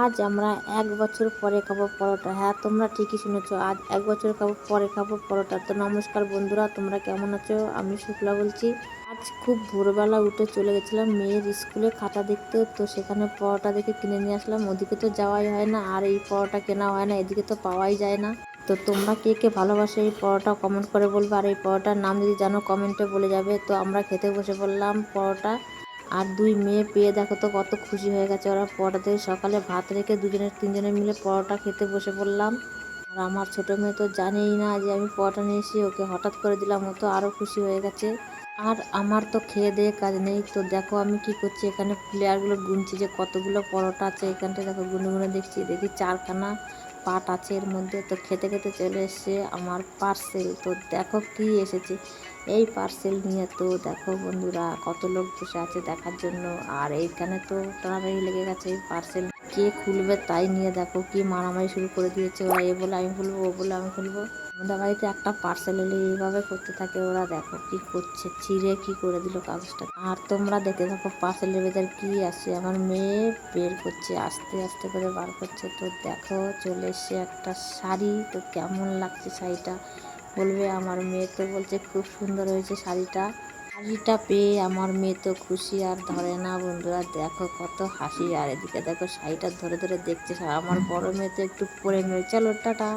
আজ আমরা 1 বছর পরে খাবো পরোটা। হ্যাঁ, তোমরা ঠিকই শুনেছো, আজ 1 বছর পরে খাবো পরোটা। তো নমস্কার বন্ধুরা, তোমরা কেমন আছো? আমি শুক্লা বলছি। আজ খুব ভোরবেলা উঠে চলে গেছিলাম মেয়ের স্কুলে খাতা দেখতে। তো সেখানে পরোটা দেখে কিনে নিয়ে আসলাম। ওদিকে তো যাওয়াই হয় না, আর এই পরোটা কেনা হয় না, এদিকে তো পাওয়াই যায় না। তো তোমরা কে কে ভালোবাসো এই পরোটা কমেন্ট করে বলবে, আর এই পরোটার নাম যদি জানো কমেন্টে বলে যাবে। তো আমরা খেতে বসে পড়লাম পরোটা। আর দুই মেয়ে পেয়ে দেখো তো কত খুশি হয়ে গেছে ওরা। পরোটা দিয়ে সকালে ভাত রেখে দুজনে তিনজনে মিলে পরোটা খেতে বসে পড়লাম। আর আমার ছোটো মেয়ে তো জানেই না যে আমি পরোটা নিয়ে এসে ওকে হঠাৎ করে দিলাম, ও তো আরও খুশি হয়ে গেছে। আর আমার তো খেয়ে দিয়ে কাজ নেই, তো দেখো আমি কি করছি, এখানে প্লেয়ারগুলো গুনছি যে কতগুলো পরোটা আছে। এখানটা দেখো গুনে গুনে দেখি 4খানা পাট আছে এর মধ্যে। তো খেতে খেতে চলে এসছে আমার পার্সেল। তো দেখো কি এসেছে এই পার্সেল নিয়ে। তো দেখো বন্ধুরা কত লোক বসে আছে দেখার জন্য। আর এইখানে তো টানাটানি লেগে গেছে এই পার্সেল কে খুলবে তাই নিয়ে। দেখো কি মারামারি শুরু করে দিয়েছে ওরা, এ বলে আমি খুলবো, ও বলে আমি খুলবো। আমাদের বাড়িতে একটা পার্সেল এলে এইভাবে করতে থাকে ওরা। দেখো কি করছে, ছিঁড়ে কি করে দিল কাগজটা। আর তোমরা দেখতে থাকো পার্সেলের ভেতর কি আসছে। আমার মেয়ে বের করছে, আস্তে আস্তে করে বার করছে। তো দেখো চলে এসছে একটা শাড়ি। তো কেমন লাগছে শাড়িটা বলবে। আমার মেয়ে তো বলছে খুব সুন্দর হয়েছে শাড়িটা। শাড়িটা পেয়ে আমার মেয়ে তো খুশি আর ধরে না বন্ধুরা। দেখো কত হাসি। আর এদিকে দেখো শাড়িটা ধরে ধরে দেখছে। আমার বড় মেয়ে তো একটু পরে মেয়ে। চলো টাটা।